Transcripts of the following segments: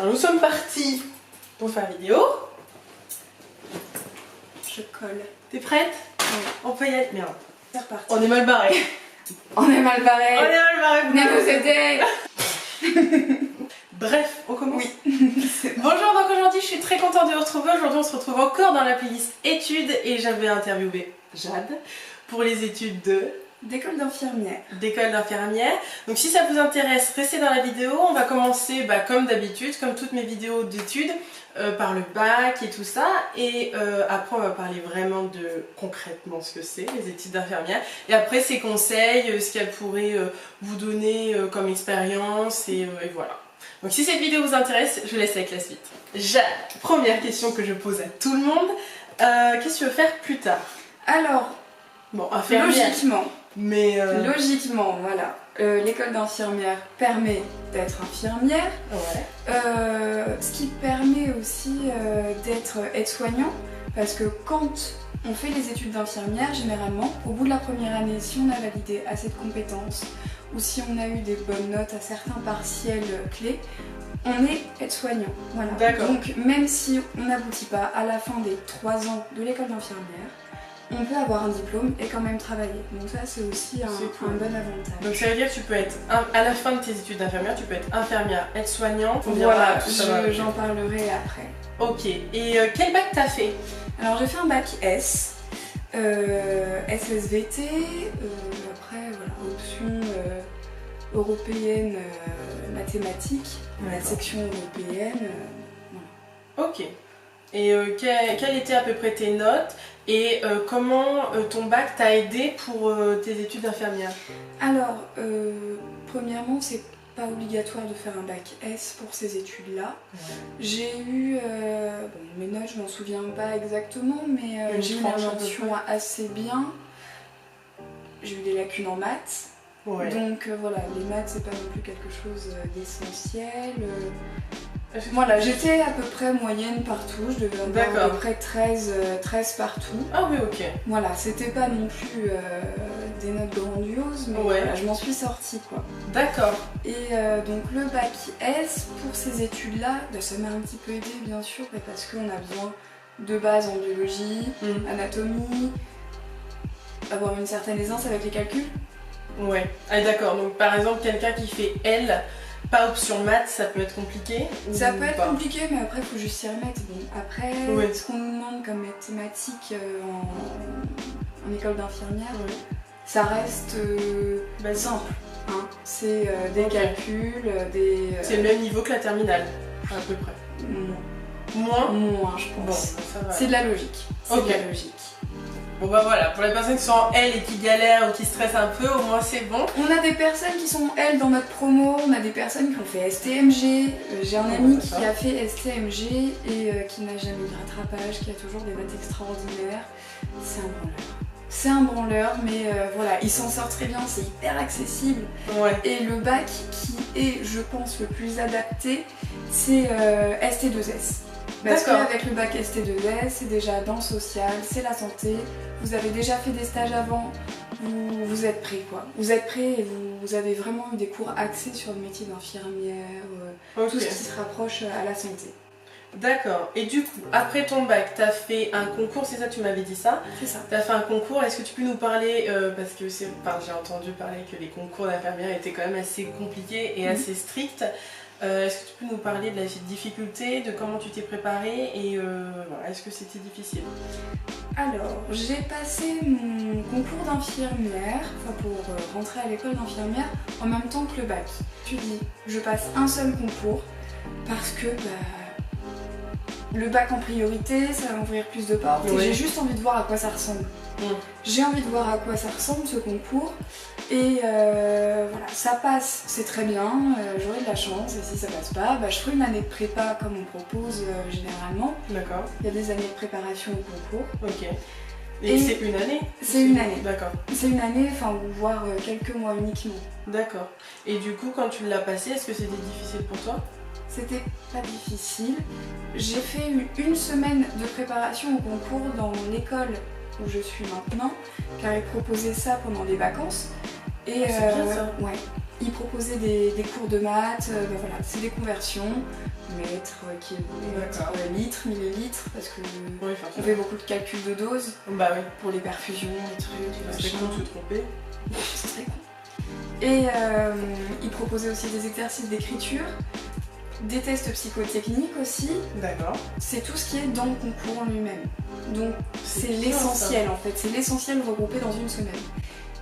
Alors nous sommes partis pour faire la vidéo. Je colle. T'es prête? Oui. On peut y aller. Merde. C'est reparti. On est mal barré. On est mal barré. On est mal barré. Venez nous aider. Bref, on commence. Oui. Bonjour, donc aujourd'hui je suis très contente de vous retrouver. Aujourd'hui on se retrouve encore dans la playlist études et j'avais interviewé Jade pour les études D'école d'infirmière. d'école d'infirmière. Donc si ça vous intéresse, restez dans la vidéo. On va commencer comme d'habitude, comme toutes mes vidéos d'études, par le bac et tout ça. Et après on va parler vraiment de concrètement ce que c'est, les études d'infirmière. Et après ses conseils, ce qu'elle pourrait vous donner comme expérience et voilà. Donc si cette vidéo vous intéresse, je vous laisse avec la suite. Jade, première question que je pose à tout le monde. Qu'est-ce que tu veux faire plus tard? Alors, Bon, infirmière. logiquement, Mais voilà. L'école d'infirmière permet d'être infirmière. ouais. Ce qui permet aussi d'être aide-soignant, parce que quand on fait les études d'infirmière, généralement, au bout de la première année, si on a validé assez de compétences ou si on a eu des bonnes notes à certains partiels clés, on est aide-soignant. Voilà. D'accord. Donc même si on n'aboutit pas à la fin des 3 ans de l'école d'infirmière, on peut avoir un diplôme et quand même travailler. Donc ça c'est aussi un bon avantage. Donc ça veut dire que tu peux être, à la fin de tes études d'infirmière, tu peux être infirmière, aide-soignante. Voilà, tout ça va. j'en parlerai après. Ok, et quel bac t'as fait? Alors j'ai fait un bac S, SSVT, après voilà, option européenne mathématiques, la D'accord. section européenne. Voilà. Ok. Et quelles étaient à peu près tes notes? Et comment ton bac t'a aidé pour tes études d'infirmière? Alors, premièrement, c'est pas obligatoire de faire un bac S pour ces études-là. Ouais. J'ai eu, mes notes, je m'en souviens pas exactement, mais j'ai eu une tranche à peu mention près. assez bien. J'ai eu des lacunes en maths. Ouais. Donc voilà, les maths c'est pas non plus quelque chose d'essentiel. Voilà, j'étais à peu près moyenne partout, je devais avoir à peu près 13 partout. Ah oui, ok. Voilà, c'était pas non plus des notes grandioses, mais Ouais. voilà, je m'en suis sortie quoi. D'accord. Et donc le bac S, pour ces études-là, ça m'a un petit peu aidé bien sûr, mais parce qu'on a besoin de bases en biologie, anatomie, avoir une certaine aisance avec les calculs. Ouais. Ah d'accord, donc par exemple quelqu'un qui fait L, pas option maths, ça peut être compliqué? Ça ou peut être pas? compliqué, mais après, il faut juste s'y remettre. Bon, après, Ouais. ce qu'on nous demande comme mathématiques en école d'infirmière, Ouais. ça reste simple. Hein. C'est des Ok. calculs, des... C'est le même niveau que la terminale, à peu près. Moins? Moins, je Bon, pense. ça va. C'est de la logique. C'est Ok. de la logique. Bon bah voilà, pour les personnes qui sont en L et qui galèrent ou qui stressent un peu, au moins c'est bon. On a des personnes qui sont L dans notre promo, on a des personnes qui ont fait STMG. J'ai un ami qui a fait STMG et qui n'a jamais eu de rattrapage, qui a toujours des notes extraordinaires. C'est un branleur. C'est un branleur, mais voilà, il s'en sort très bien, c'est hyper accessible. Ouais. Et le bac qui est, je pense, le plus adapté, c'est ST2S. Parce D'accord. qu'avec le bac ST2S, c'est déjà dans le social, c'est la santé, vous avez déjà fait des stages avant, vous êtes prêts quoi. Vous êtes prêts et vous avez vraiment eu des cours axés sur le métier d'infirmière, Ok. tout ce qui se rapproche à la santé. D'accord. Et du coup, après ton bac, t'as fait un concours, c'est ça, tu m'avais dit ça? C'est ça. T'as fait un concours, est-ce que tu peux nous parler, parce que j'ai entendu parler que les concours d'infirmière étaient quand même assez compliqués et assez stricts. Est-ce que tu peux nous parler de la difficulté, de comment tu t'es préparée et voilà, est-ce que c'était difficile? Alors, j'ai passé mon concours d'infirmière, pour rentrer à l'école d'infirmière, en même temps que le bac. Je me suis dit, je passe un seul concours parce que le bac en priorité, ça va m'ouvrir plus de portes et j'ai juste envie de voir à quoi ça ressemble. J'ai envie de voir à quoi ça ressemble ce concours et voilà, ça passe, c'est très bien, j'aurai de la chance et si ça passe pas, je ferai une année de prépa comme on propose généralement. D'accord. Il y a des années de préparation au concours. Ok. Et c'est une année? C'est une année. D'accord. C'est une année, voire quelques mois uniquement. D'accord. Et du coup, quand tu l'as passé, est-ce que c'était difficile pour toi? C'était pas difficile. J'ai fait une semaine de préparation au concours dans l'école où je suis maintenant, car ils proposaient ça pendant les vacances. Et c'est bien ça. ouais. Ils proposaient des cours de maths, ben voilà, c'est des conversions, mètres, kilomètres, litres, millilitres, parce que on fait beaucoup de calculs de doses pour les perfusions, les trucs, c'est con de se tromper. C'est très con. Et ils proposaient aussi des exercices d'écriture, des tests psychotechniques aussi. D'accord. C'est tout ce qui est dans le concours en lui-même. Donc c'est l'essentiel en fait, c'est l'essentiel regroupé dans une semaine.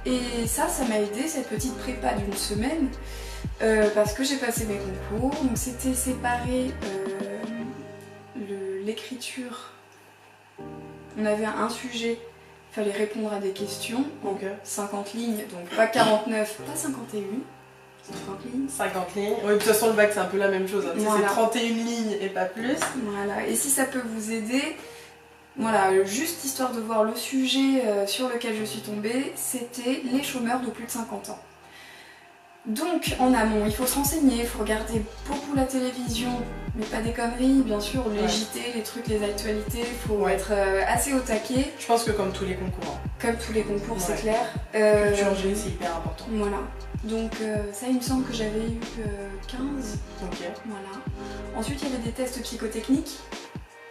Et ça m'a aidé, cette petite prépa d'une semaine, parce que j'ai passé mes concours. Donc c'était séparé l'écriture. On avait un sujet, il fallait répondre à des questions, donc 50 lignes, donc pas 49, pas 51. 50 lignes. 50 lignes. Oui, de toute façon, le bac, c'est un peu la même chose. Hein. Voilà. C'est 31 lignes et pas plus. Voilà. Et si ça peut vous aider, voilà, juste histoire de voir le sujet sur lequel je suis tombée, c'était les chômeurs de plus de 50 ans. Donc, en amont, il faut se renseigner, il faut regarder beaucoup la télévision, mais pas des conneries, bien sûr, les JT, les trucs, les actualités, il faut être assez au taquet. Je pense que comme tous les concours. Hein. Comme tous les concours, c'est clair. Culture G, c'est hyper important. Voilà. Donc ça, il me semble que j'avais eu 15. Ok. Voilà. Ensuite, il y avait des tests psychotechniques.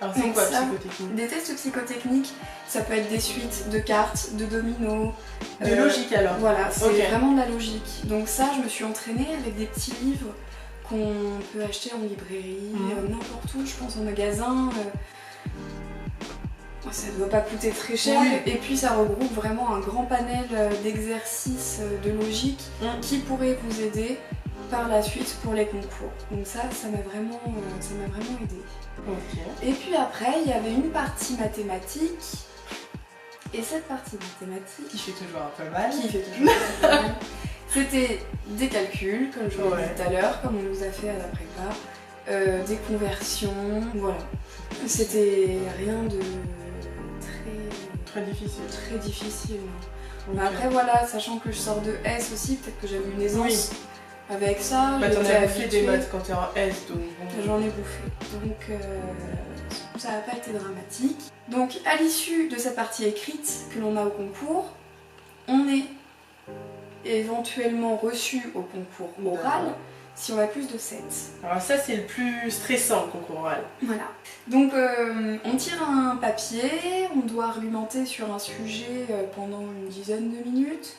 Alors c'est quoi psychotechnique? Des tests psychotechniques, ça peut être des suites de cartes, de dominos. De logique alors? Voilà, c'est vraiment de la logique. Donc ça, je me suis entraînée avec des petits livres qu'on peut acheter en librairie, n'importe où, je pense en magasin. Ça ne doit pas coûter très cher, et puis ça regroupe vraiment un grand panel d'exercices de logique qui pourraient vous aider par la suite pour les concours. Donc ça m'a vraiment aidé. Et puis après, il y avait une partie mathématique, et cette partie mathématique... Qui fait toujours un peu mal. C'était des calculs, comme je vous l'ai dit tout à l'heure, comme on nous a fait à la prépa, des conversions, voilà. C'était rien de... Très difficile. Très difficile. Mais après voilà, sachant que je sors de S aussi, peut-être que j'avais une aisance avec ça. Bah t'en as bouffé des maths quand t'es en S, donc... J'en ai bouffé. Donc ça n'a pas été dramatique. Donc à l'issue de cette partie écrite que l'on a au concours, on est éventuellement reçu au concours oral si on a plus de 7. Alors ça c'est le plus stressant, le concours oral. Voilà. Donc on tire un papier, on doit argumenter sur un sujet pendant une dizaine de minutes.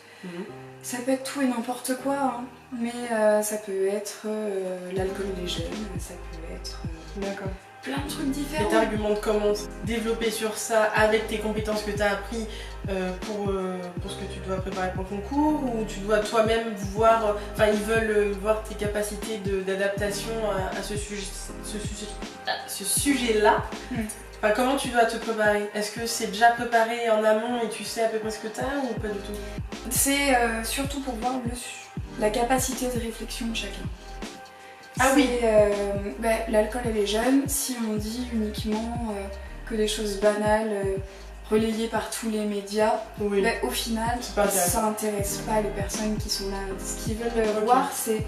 Ça peut être tout et n'importe quoi, hein. Mais ça peut être l'alcool des jeunes, ça peut être plein de trucs différents. Et t'argumentes comment développer sur ça avec tes compétences que t'as appris pour ce que tu dois préparer pour le concours, ou tu dois toi-même voir, enfin ils veulent voir tes capacités d'adaptation à ce sujet-là. Enfin, comment tu dois te préparer? Est-ce que c'est déjà préparé en amont et tu sais à peu près ce que tu as ou pas du tout? C'est surtout pour voir la capacité de réflexion de chacun. Ah oui. L'alcool et les jeunes, si on dit uniquement que des choses banales relayées par tous les médias, au final ça n'intéresse pas les personnes qui sont là. Ce qu'ils veulent voir, c'est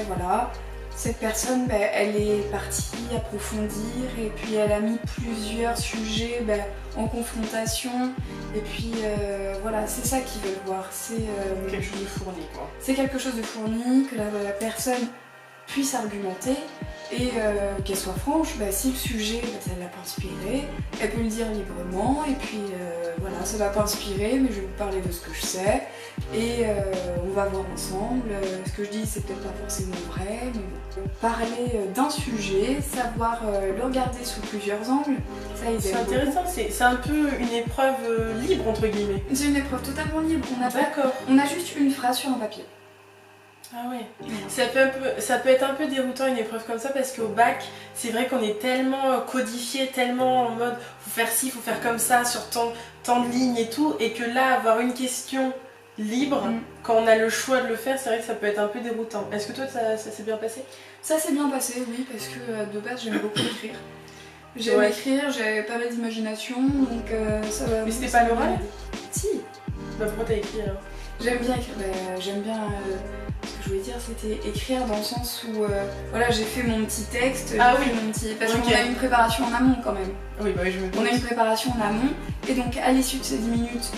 voilà, cette personne elle est partie approfondir et puis elle a mis plusieurs sujets en confrontation, et puis voilà, c'est ça qu'ils veulent voir. C'est quelque chose de fourni quoi. C'est quelque chose de fourni, que la personne puisse argumenter et qu'elle soit franche. Si le sujet ça ne l'a pas inspiré, elle peut le dire librement, et puis voilà, ça ne va pas inspirer, mais je vais vous parler de ce que je sais et on va voir ensemble. Ce que je dis c'est peut-être pas forcément vrai, mais parler d'un sujet, savoir le regarder sous plusieurs angles, ça aide. C'est intéressant, c'est un peu une épreuve libre entre guillemets. C'est une épreuve totalement libre, on a juste une phrase sur un papier. Ah ouais, ça peut être un peu déroutant une épreuve comme ça, parce qu'au bac, c'est vrai qu'on est tellement codifié, tellement en mode faut faire ci, faut faire comme ça, sur tant de lignes et tout, et que là, avoir une question libre, quand on a le choix de le faire, c'est vrai que ça peut être un peu déroutant. Est-ce que toi, ça s'est bien passé? Ça s'est bien passé, oui, parce que de base, j'aime beaucoup écrire. J'aime écrire, j'ai pas mal d'imagination, donc ça va... Mais c'était pas l'oral? Si. Pourquoi t'as écrit alors? J'aime bien écrire, j'aime bien... Ce que je voulais dire, c'était écrire dans le sens où voilà, j'ai fait mon petit texte, parce qu'on a une préparation en amont quand même. Oui, je me doute. On a une préparation en amont, et donc à l'issue de ces 10 minutes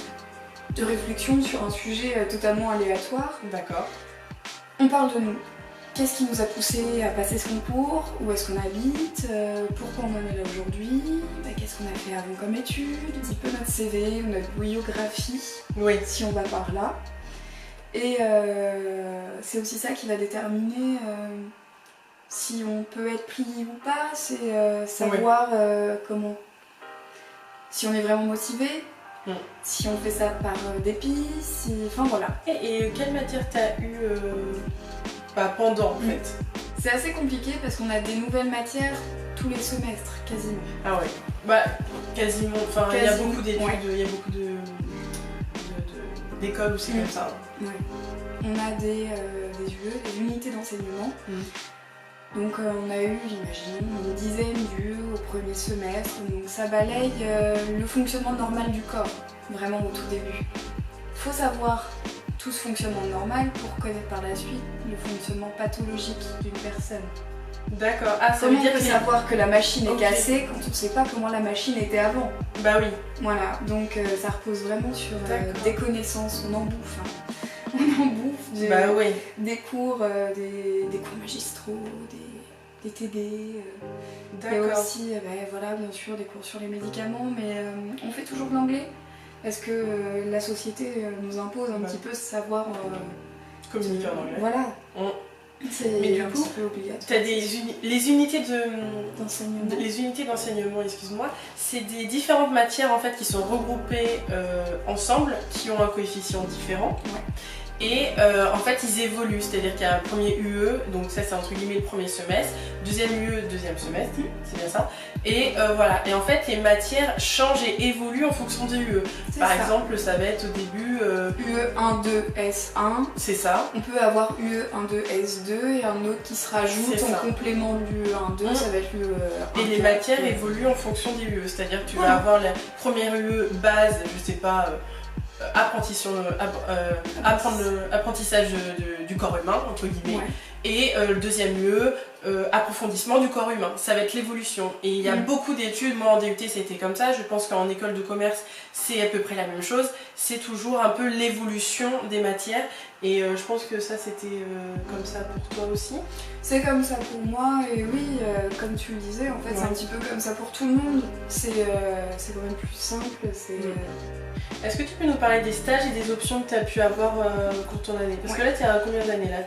de réflexion sur un sujet totalement aléatoire, On parle de nous. Qu'est-ce qui nous a poussé à passer ce concours? Où est-ce qu'on habite? Pourquoi on en est là aujourd'hui? Qu'est-ce qu'on a fait avant comme études? Un petit peu notre CV ou notre biographie, Oui. si on va par là. Et c'est aussi ça qui va déterminer si on peut être pris ou pas. C'est savoir comment. Si on est vraiment motivé, si on fait ça par dépit, enfin voilà. Et quelle matière t'as eu pendant en fait? C'est assez compliqué parce qu'on a des nouvelles matières tous les semestres, quasiment. Ah ouais. Bah quasiment, enfin il y a beaucoup d'études, il y a beaucoup d'écoles où c'est comme ça. Ouais. On a des UE, des unités d'enseignement. Donc on a eu, j'imagine, une dizaine d'UE au premier semestre. Donc ça balaye le fonctionnement normal du corps, vraiment au tout début. Faut savoir tout ce fonctionnement normal pour connaître par la suite le fonctionnement pathologique d'une personne. D'accord. Ah, ça veut Comment dire on peut savoir que la machine est cassée quand on ne sait pas comment la machine était avant? Bah oui. Voilà, donc ça repose vraiment sur des connaissances, on en bouffe. On en bouffe des cours magistraux, des TD. Il y a aussi, voilà, bien sûr, des cours sur les médicaments, mais on fait toujours de l'anglais parce que la société nous impose un petit peu ce savoir communiquer en anglais. Voilà. Mais du coup, tu as les unités d'enseignement. Les unités d'enseignement, excuse-moi, c'est des différentes matières en fait qui sont regroupées ensemble, qui ont un coefficient différent. Ouais. Et en fait ils évoluent, c'est-à-dire qu'il y a un premier UE, donc ça c'est entre guillemets le premier semestre, deuxième UE, deuxième semestre, c'est bien ça. Et voilà, et en fait les matières changent et évoluent en fonction des UE. Par exemple, ça va être au début UE 1, 2, S1. C'est ça. On peut avoir UE 1, 2, S2 et un autre qui se rajoute en complément du UE 1, 2, ça va être l'UE 1. Et les matières évoluent en fonction des UE, c'est-à-dire que tu vas avoir la première UE base, je sais pas, apprentissage du corps humain, entre guillemets, et le deuxième UE, approfondissement du corps humain. Ça va être l'évolution. Et il y a beaucoup d'études, moi en DUT c'était comme ça, je pense qu'en école de commerce c'est à peu près la même chose, c'est toujours un peu l'évolution des matières. Et je pense que ça c'était comme ça pour toi aussi. C'est comme ça pour moi, et oui, comme tu le disais, en fait c'est un petit peu comme ça pour tout le monde. C'est quand même plus simple. Est-ce que tu peux nous parler des stages et des options que tu as pu avoir pour ton année? Parce que là tu es à combien d'années là?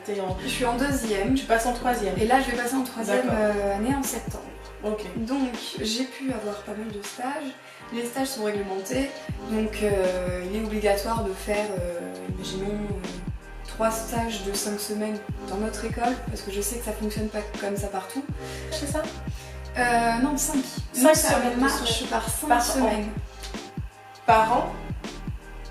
Je suis en deuxième. Tu passes en troisième. Et là je vais passer en troisième année en septembre. Ok. Donc j'ai pu avoir pas mal de stages. Les stages sont réglementés, donc il est obligatoire de faire, imaginons, 3 stages de 5 semaines dans notre école, parce que je sais que ça fonctionne pas comme ça partout. C'est ça? Non, 5. 5 ça semaines marche par 5 semaines. Par an?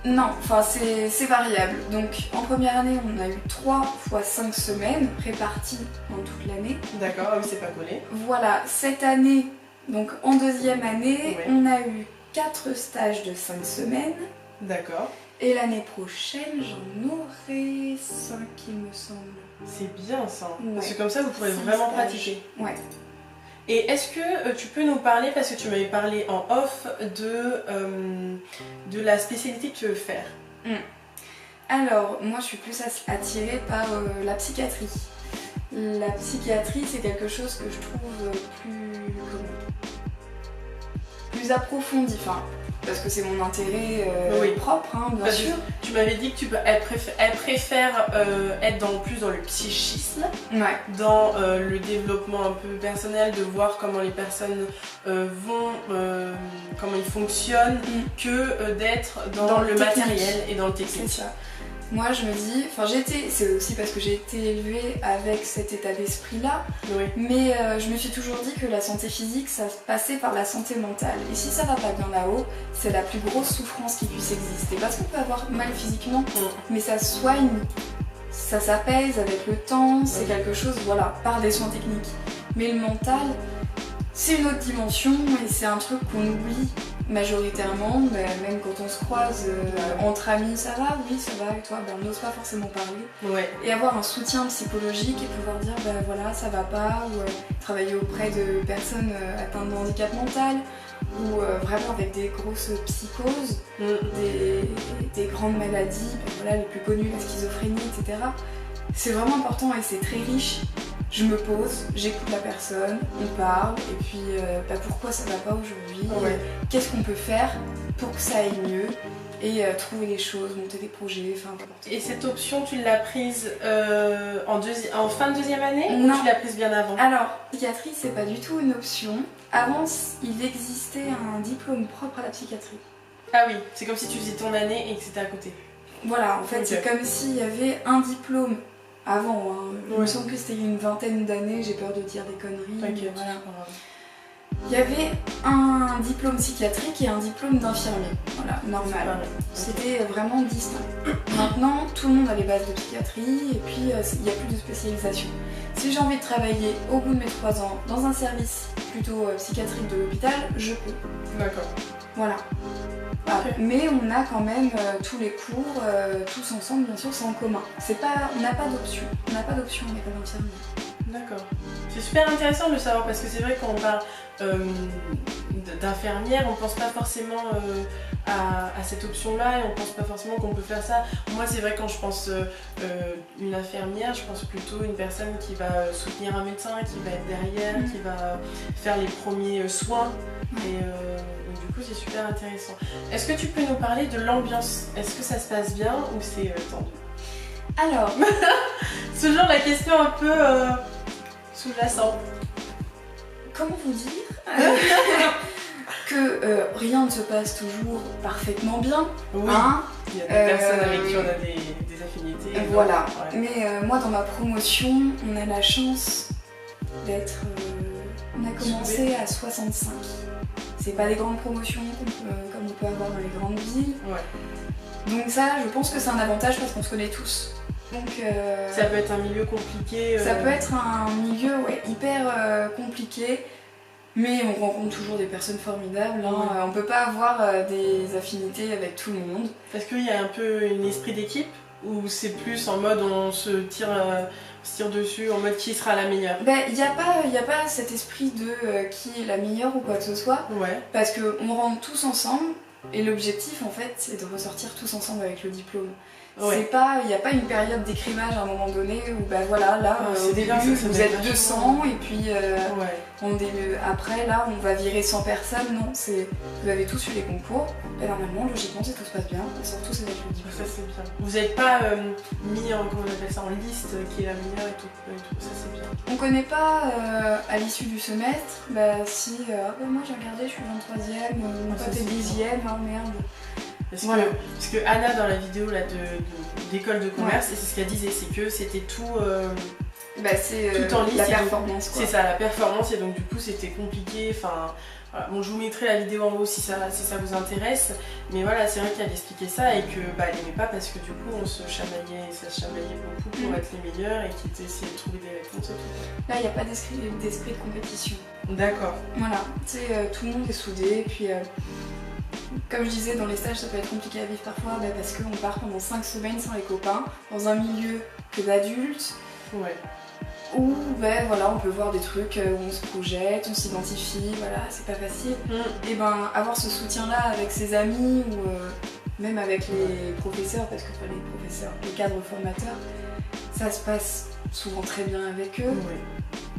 Non, enfin c'est variable. Donc en première année, on a eu 3 fois 5 semaines réparties dans toute l'année. D'accord, ah oui, c'est pas collé. Voilà, cette année, donc en deuxième année, on a eu 4 stages de 5 semaines. D'accord. Et l'année prochaine, j'en aurai 5, il me semble. C'est bien ça, parce que comme ça, vous pourrez vraiment pratiquer. Ouais. Et est-ce que tu peux nous parler, parce que tu m'avais parlé en off, de la spécialité que tu veux faire? Alors, moi je suis plus attirée par la psychiatrie. La psychiatrie, c'est quelque chose que je trouve plus approfondi, parce que c'est mon intérêt propre, bien sûr. Tu m'avais dit que elle préfère être plus dans le psychisme, dans le développement un peu personnel, de voir comment les personnes vont, comment ils fonctionnent, que d'être dans le matériel et dans le technique. C'est ça. Moi je me dis, c'est aussi parce que j'ai été élevée avec cet état d'esprit-là, mais je me suis toujours dit que la santé physique, ça passait par la santé mentale. Et si ça va pas bien là-haut, c'est la plus grosse souffrance qui puisse exister. Parce qu'on peut avoir mal physiquement, mais ça soigne, ça s'apaise avec le temps, c'est quelque chose, par des soins techniques. Mais le mental, c'est une autre dimension et c'est un truc qu'on oublie majoritairement, même quand on se croise entre amis, ça va, oui ça va, et toi, on n'ose pas forcément parler. Et avoir un soutien psychologique et pouvoir dire ça va pas, ou travailler auprès de personnes atteintes de handicap mental, ou vraiment avec des grosses psychoses, des grandes maladies, les plus connues, la schizophrénie, etc. c'est vraiment important et c'est très riche. Je me pose, j'écoute la personne, on parle, et puis pourquoi ça va pas aujourd'hui, qu'est-ce qu'on peut faire pour que ça aille mieux, et trouver les choses, monter des projets, enfin n'importe quoi. Et cette option, tu l'as prise en fin de deuxième année Non. Ou tu l'as prise bien avant? Alors, psychiatrie, c'est pas du tout une option. Avant, il existait un diplôme propre à la psychiatrie. Ah oui, c'est comme si tu faisais ton année et que c'était à côté. Voilà, en fait, c'est comme s'il y avait un diplôme avant. Hein. Il me semble que c'était une vingtaine d'années, j'ai peur de dire des conneries. Voilà. Il y avait un diplôme psychiatrique et un diplôme d'infirmier, voilà, normal. C'était vraiment distinct. Maintenant, tout le monde a les bases de psychiatrie et puis il n'y a plus de spécialisation. Si j'ai envie de travailler au bout de mes 3 ans dans un service plutôt psychiatrique de l'hôpital, je peux. D'accord. Voilà. Okay. Mais on a quand même tous les cours, tous ensemble, bien sûr, c'est en commun. On n'a pas d'option. On n'a pas d'option en école d'infirmier. D'accord. C'est super intéressant de le savoir parce que c'est vrai quand on parle d'infirmière, on pense pas forcément à cette option-là et on pense pas forcément qu'on peut faire ça. Moi, c'est vrai quand je pense une infirmière, je pense plutôt une personne qui va soutenir un médecin, qui va être derrière, qui va faire les premiers soins. Et du coup, c'est super intéressant. Est-ce que tu peux nous parler de l'ambiance? Est-ce que ça se passe bien ou c'est tendu? Alors, c'est toujours la question un peu sous-jacente. Comment vous dire que rien ne se passe toujours parfaitement bien. Oui, hein, il y a des personnes avec qui on a des affinités. Voilà, mais moi dans ma promotion, on a la chance d'être... on a commencé à 65. C'est pas des grandes promotions comme on peut avoir dans les grandes villes. Donc ça, je pense que c'est un avantage parce qu'on se connaît tous. Donc, ça peut être un milieu compliqué. Ça peut être un milieu hyper compliqué, mais on rencontre toujours des personnes formidables. Hein. On peut pas avoir des affinités avec tout le monde. Parce qu'il y a un peu un esprit d'équipe ou c'est plus en mode on se tire dessus, en mode qui sera la meilleure? Il n'y a pas cet esprit de qui est la meilleure ou quoi que ce soit. Parce qu'on rentre tous ensemble et l'objectif en fait c'est de ressortir tous ensemble avec le diplôme. Il n'y a pas une période d'écrémage à un moment donné où voilà, là au début vous êtes 200 et puis après là on va virer 100 personnes. Non, vous avez tous eu les concours et normalement logiquement si tout se passe bien on sort tous avec le diplôme. Ça c'est bien. Vous n'êtes pas mis en, comment on appelle ça, en liste qui est la meilleure et tout. Ça c'est bien. On connaît pas à l'issue du semestre, si moi j'ai regardé, je suis 23e, mon pote est 10e, oh merde. Parce que Anna dans la vidéo là, d'école de commerce, et c'est ce qu'elle disait, c'est que c'était tout, tout en liste. La performance. C'est ça, la performance, et donc du coup c'était compliqué. Enfin, voilà. Bon, je vous mettrai la vidéo en haut si ça vous intéresse. Mais voilà, c'est vrai qu'elle expliquait ça et que elle n'aimait pas parce que du coup on se chamaillait beaucoup pour être les meilleurs et qu'ils essayaient de trouver des réponses et tout. Là, il n'y a pas d'esprit de compétition. D'accord. Voilà, tout le monde est soudé, et puis comme je disais, dans les stages ça peut être compliqué à vivre parfois parce qu'on part pendant 5 semaines sans les copains, dans un milieu que d'adultes, où on peut voir des trucs où on se projette, on s'identifie, voilà, c'est pas facile. Et avoir ce soutien là avec ses amis ou même avec les professeurs, parce que les cadres formateurs, ça se passe souvent très bien avec eux.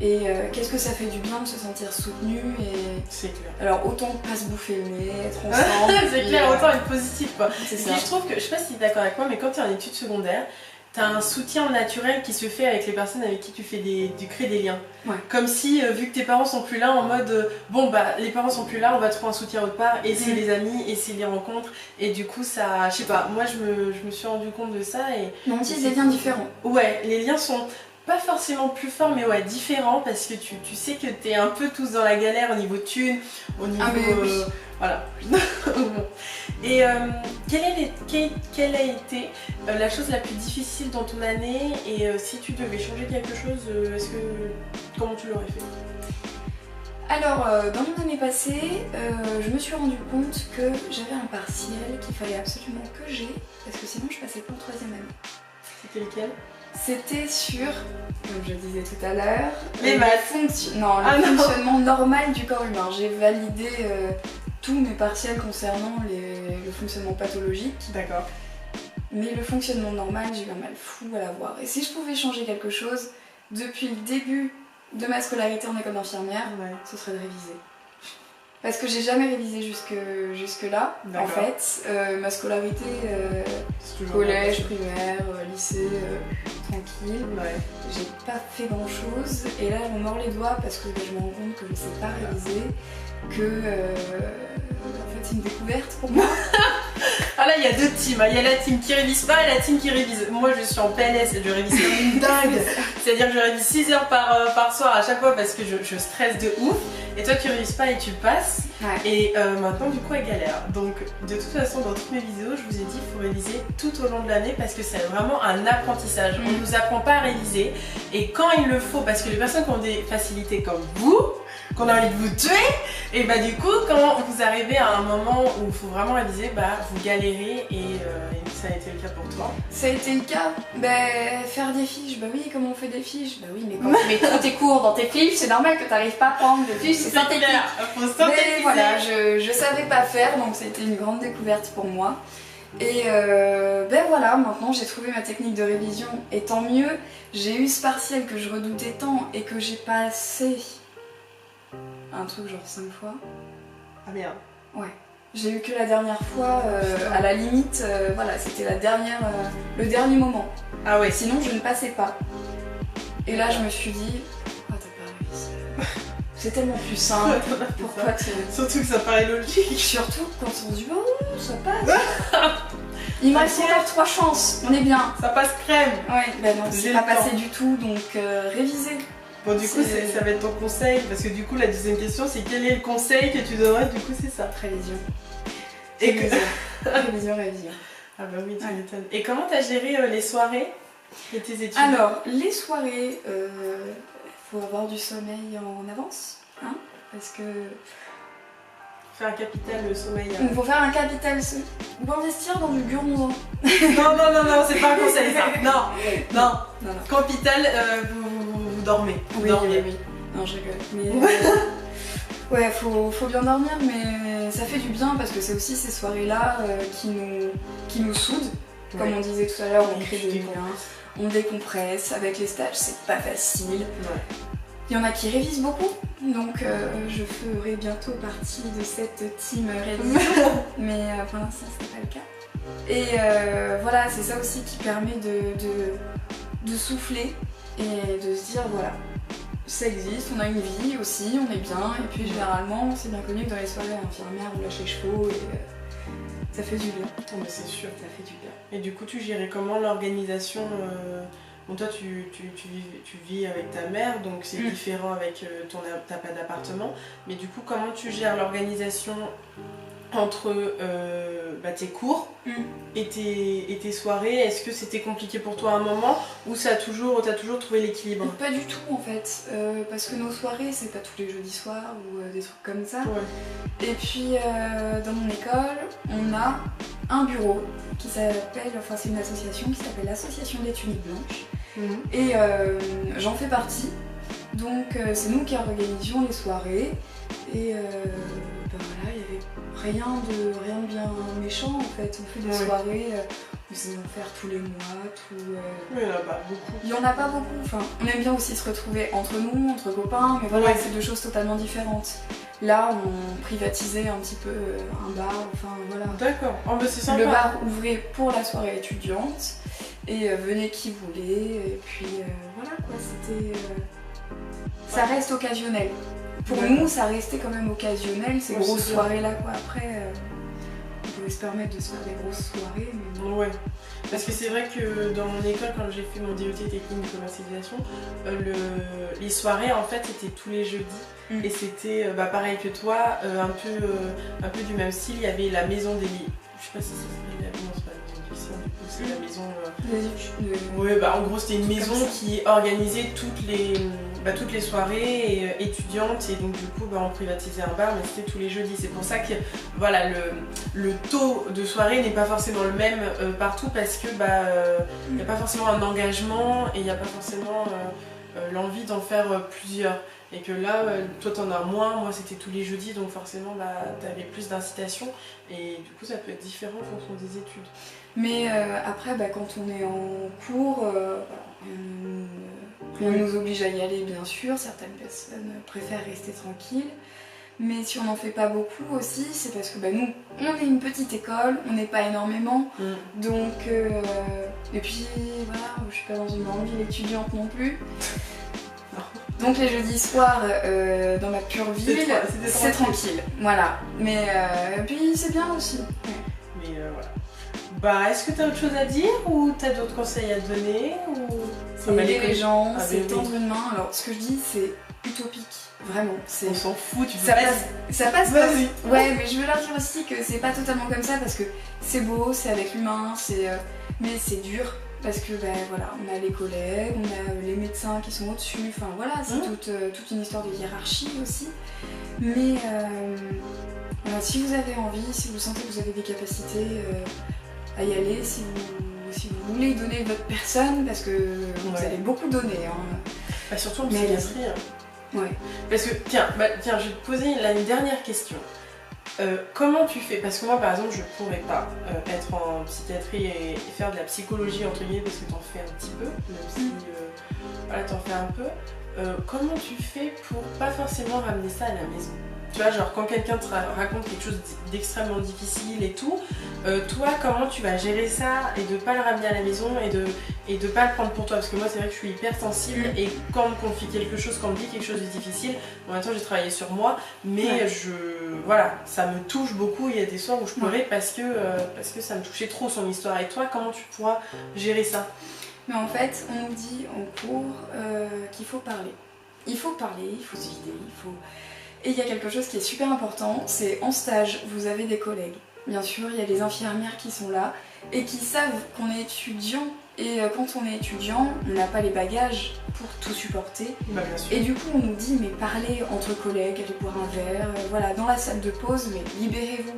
Et qu'est-ce que ça fait du bien de se sentir soutenu et... C'est clair. Alors autant pas se bouffer le nez, être ensemble. C'est clair, autant être positif quoi. C'est ça. Je trouve que, je sais pas si tu es d'accord avec moi, mais quand tu es en études secondaires, tu as un soutien naturel qui se fait avec les personnes avec qui tu crées des liens. Comme si, vu que tes parents sont plus là, en mode les parents sont plus là, on va trouver un soutien autre part, et c'est les amis, et c'est les rencontres, et du coup ça, je sais pas, moi je me suis rendu compte de ça et... Mais on tisse des liens différents. Ouais, les liens sont pas forcément plus forts, mais différents, parce que tu sais que t'es un peu tous dans la galère au niveau thunes, au niveau... voilà. Et quelle a été la chose la plus difficile dans ton année, et si tu devais changer quelque chose, comment tu l'aurais fait? Alors, dans mon année passée, je me suis rendu compte que j'avais un partiel qu'il fallait absolument que j'ai, parce que sinon je passais pas en 3e année. C'était lequel? C'était sur, comme je disais tout à l'heure, les maths. Fonctionnement normal du corps humain. J'ai validé tous mes partiels concernant le fonctionnement pathologique. D'accord. Mais le fonctionnement normal, j'ai eu un mal fou à l'avoir. Et si je pouvais changer quelque chose, depuis le début de ma scolarité en école d'infirmière, ce serait de réviser. Parce que j'ai jamais révisé jusque là. En fait, ma scolarité, collège, primaire, lycée, tranquille. J'ai pas fait grand chose. Et là, je me mords les doigts parce que je me rends compte que je sais pas réviser. En fait, c'est une découverte pour moi. Ah là, il y a deux teams. Il y a la team qui révise pas et la team qui révise. Moi, je suis en PNS et je révise comme une dingue. C'est-à-dire que je révise 6 heures par soir à chaque fois parce que je stresse de ouf. Et toi, tu révises pas et tu passes. Et maintenant, du coup, elle galère. Donc, de toute façon, dans toutes mes vidéos, je vous ai dit qu'il faut réviser tout au long de l'année parce que c'est vraiment un apprentissage. On ne nous apprend pas à réviser. Et quand il le faut, parce que les personnes qui ont des facilités comme vous, qu'on a envie de vous tuer, et bah du coup quand vous arrivez à un moment où il faut vraiment réviser, bah vous galérez et ça a été le cas pour toi. Ça a été le cas, faire des fiches, bah oui, comment on fait des fiches? Bah oui, mais quand tu mets trop tes cours dans tes fiches, c'est normal que tu n'arrives pas à prendre des fiches, c'est synthétique. Mais voilà, je savais pas faire, donc ça a été une grande découverte pour moi. Et voilà, maintenant j'ai trouvé ma technique de révision et tant mieux, j'ai eu ce partiel que je redoutais tant et que j'ai passé un truc genre 5 fois. Ah merde. Ouais. J'ai eu que la dernière fois, à la limite, voilà, c'était le dernier moment. Ah ouais. Sinon je ne passais pas. Et là je me suis dit, oh t'as pas réussi. C'est tellement plus simple. Pourquoi tu... Surtout que ça paraît logique. Surtout quand on se dit, oh ça passe. Il me reste encore 3 chances, on est bien. Ça passe crème. Ouais, bah non, c'est pas passé du tout, donc réviser. Bon du coup ça va être ton conseil, parce que du coup la deuxième question c'est quel est le conseil que tu donnerais, du coup c'est ça. Révision. Et que... révision. Ah bah oui, tu m'étonnes. Et comment t'as géré les soirées et tes études? Alors, les soirées, faut avoir du sommeil en avance, hein, parce que... Faire un capital sommeil. Il faut faire un capital ou investir dans du guronzan. Non, c'est pas un conseil ça. Non. Capital, vous dormez. Oui. Non, je rigole. Mais ouais, faut bien dormir, mais ça fait du bien parce que c'est aussi ces soirées-là qui nous soudent. Comme on disait tout à l'heure, on crée des liens, on décompresse. Avec les stages, c'est pas facile. Il y en a qui révisent beaucoup, donc je ferai bientôt partie de cette team révision, mais pour l'instant ce n'est pas le cas. Et voilà, c'est ça aussi qui permet de souffler et de se dire voilà, ça existe, on a une vie aussi, on est bien, et puis généralement c'est bien connu que dans les soirées infirmières on lâche les chevaux et ça fait du bien. Oh, mais c'est sûr, ça fait du bien. Et du coup tu gérais comment l'organisation Bon, toi tu vis avec ta mère, donc c'est différent avec t'as pas d'appartement, mais du coup comment tu gères l'organisation entre tes cours et tes soirées? Est-ce que c'était compliqué pour toi à un moment ou t'as toujours trouvé l'équilibre? Pas du tout en fait, parce que nos soirées c'est pas tous les jeudis soirs ou des trucs comme ça. Et puis dans mon école on a un bureau qui s'appelle, enfin c'est une association qui s'appelle l'Association des Tuniques Blanches et j'en fais partie. Donc c'est nous qui organisions les soirées et voilà, il y avait rien de bien méchant en fait. On fait des soirées, on essaie d'en faire tous les mois, Mais il n'y en a pas beaucoup. Il y en a pas beaucoup, enfin on aime bien aussi se retrouver entre nous, entre copains, mais voilà, c'est deux choses totalement différentes. Là on privatisait un petit peu un bar, enfin voilà. D'accord, oh, bah, c'est sympa. Le bar ouvrait pour la soirée étudiante et venait qui voulait, et puis voilà quoi, c'était... Ça reste occasionnel. Pour nous, ça restait quand même occasionnel, ces grosses soirées-là, quoi. Après, on pouvait se permettre de se faire des grosses soirées, mais... Ouais. Parce que c'est vrai que dans mon école, quand j'ai fait mon DET technique de commercialisation, les soirées, en fait, c'était tous les jeudis. Et c'était, pareil que toi, un peu du même style. Il y avait la maison des... Je sais pas si ça s'appelle la maison, c'est pas la maison du lycée, du coup, c'est la maison... Ouais, en gros, c'était une maison qui organisait toutes les soirées étudiantes, et donc du coup on privatisait un bar, mais c'était tous les jeudis. C'est pour ça que voilà, le taux de soirée n'est pas forcément le même partout, parce que il n'y a pas forcément un engagement et il n'y a pas forcément l'envie d'en faire plusieurs. Et que là, toi t'en as moins, moi c'était tous les jeudis, donc forcément t'avais plus d'incitation, et du coup ça peut être différent en fonction des études. Mais après, quand on est en cours, on nous oblige à y aller bien sûr, certaines personnes préfèrent rester tranquilles. Mais si on n'en fait pas beaucoup aussi, c'est parce que nous, on est une petite école, on n'est pas énormément, donc... et puis voilà, je suis pas dans une grande ville étudiante non plus. Donc les jeudis soirs, dans ma pure ville, c'est tranquille. Voilà, mais puis c'est bien aussi. Mais voilà. Est-ce que tu as autre chose à dire ou tu as d'autres conseils à donner C'est aider les gens, c'est tendre une main. Alors ce que je dis, c'est utopique. Vraiment, on s'en fout, tu ça passe pas. Ouais, mais je veux leur dire aussi que c'est pas totalement comme ça parce que c'est beau, c'est avec l'humain, mais c'est dur parce que voilà, on a les collègues, on a les médecins qui sont au-dessus, enfin voilà, c'est toute une histoire de hiérarchie aussi. Mais voilà, si vous avez envie, si vous sentez que vous avez des capacités à y aller, si vous voulez donner votre personne, parce que vous allez beaucoup donner. Surtout en psychiatrie. Ouais. Parce que, tiens, je vais te poser une dernière question. Comment tu fais? Parce que moi, par exemple, je pourrais pas être en psychiatrie et faire de la psychologie, entre guillemets, parce que t'en fais un petit peu, même si t'en fais un peu. Comment tu fais pour pas forcément ramener ça à la maison? Tu vois, genre quand quelqu'un te raconte quelque chose d'extrêmement difficile et tout, toi, comment tu vas gérer ça et de pas le ramener à la maison et de pas le prendre pour toi? Parce que moi, c'est vrai que je suis hyper sensible et quand on me confie quelque chose, quand on me dit quelque chose de difficile, en même temps, j'ai travaillé sur moi, mais voilà, ça me touche beaucoup. Il y a des soirs où je pleurais parce que ça me touchait trop son histoire. Et toi, comment tu pourras gérer ça? Mais en fait, on nous dit en cours qu'il faut parler. Il faut parler, il faut se vider, Et il y a quelque chose qui est super important, c'est en stage, vous avez des collègues. Bien sûr, il y a les infirmières qui sont là et qui savent qu'on est étudiant. Et quand on est étudiant, on n'a pas les bagages pour tout supporter. Bien sûr. Et du coup, on nous dit, mais parlez entre collègues, allez boire un verre, voilà, dans la salle de pause, mais libérez-vous,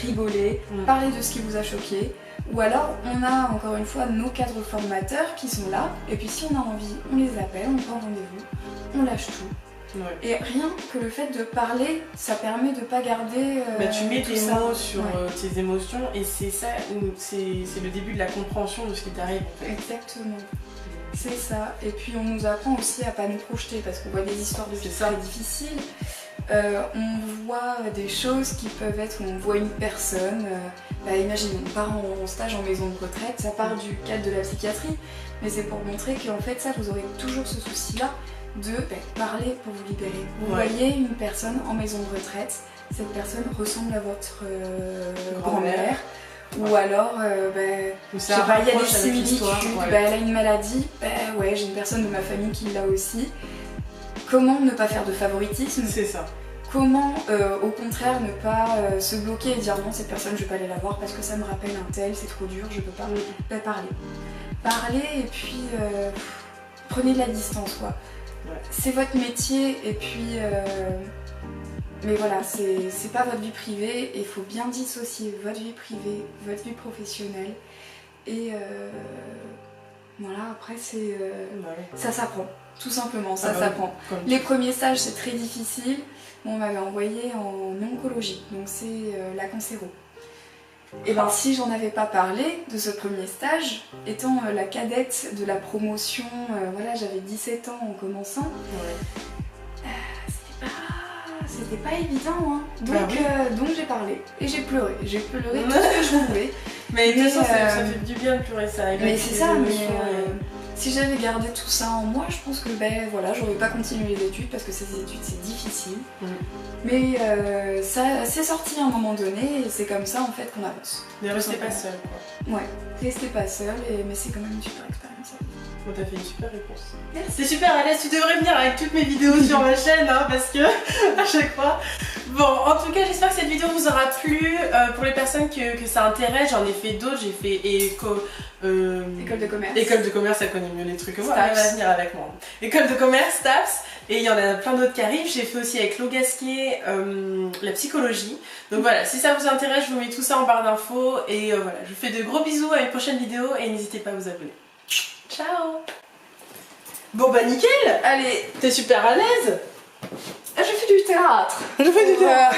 rigolez, parlez de ce qui vous a choqué. Ou alors, on a encore une fois nos cadres formateurs qui sont là, et puis si on a envie, on les appelle, on prend rendez-vous, on lâche tout. Ouais. Et rien que le fait de parler, ça permet de pas garder. Tu mets tes mots sur tes émotions et c'est ça, c'est le début de la compréhension de ce qui t'arrive en fait. Exactement. C'est ça. Et puis on nous apprend aussi à pas nous projeter parce qu'on voit des histoires de vie très difficiles. On voit des choses qui peuvent être, on voit une personne, imaginez, on part en stage en maison de retraite, ça part du cadre de la psychiatrie, mais c'est pour montrer qu'en fait ça, vous aurez toujours ce souci-là de parler pour vous libérer. Vous voyez une personne en maison de retraite, cette personne ressemble à votre grand-mère, ou alors, je sais pas, il y a des similitudes, elle a une maladie, j'ai une personne de ma famille qui l'a aussi. Comment ne pas faire de favoritisme? C'est ça. Comment, au contraire, ne pas se bloquer et dire non, cette personne, je vais pas aller la voir parce que ça me rappelle un tel, c'est trop dur, je peux pas. Parler. Parler et puis prenez de la distance, quoi. Ouais. C'est votre métier et puis... mais voilà, c'est pas votre vie privée et il faut bien dissocier votre vie privée, votre vie professionnelle. Et voilà, après c'est... ça s'apprend. Tout simplement, ça s'apprend. Les premiers stages, c'est très difficile. On m'avait envoyé en oncologie, donc c'est la cancéro. Et si j'en avais pas parlé de ce premier stage, étant la cadette de la promotion, j'avais 17 ans en commençant, c'était pas évident, hein. Donc j'ai parlé et j'ai pleuré tout ce que je pouvais. Mais de toute façon, ça fait du bien de pleurer ça. Mais c'est ça, si j'avais gardé tout ça en moi, je pense que j'aurais pas continué les études parce que ces études c'est difficile. Mais ça c'est sorti à un moment donné et c'est comme ça en fait qu'on avance. Ne restez pas seul quoi. Ouais, restez pas seul, mais c'est quand même une super expérience. Bon, t'as fait une super réponse. Merci. C'est super à l'aise, tu devrais venir avec toutes mes vidéos sur ma chaîne parce que à chaque fois. Bon, en tout cas, j'espère que cette vidéo vous aura plu. Pour les personnes que ça intéresse, j'en ai fait d'autres. J'ai fait école de commerce. École de commerce, elle connaît mieux les trucs que moi. Elle va venir avec moi. École de commerce, STAPS. Et il y en a plein d'autres qui arrivent. J'ai fait aussi avec Logasquier la psychologie. Donc voilà, si ça vous intéresse, je vous mets tout ça en barre d'infos. Et voilà, je vous fais de gros bisous à une prochaine vidéo et n'hésitez pas à vous abonner. Ciao. Bon nickel. Allez, t'es super à l'aise. je fais du théâtre. Je fais du théâtre.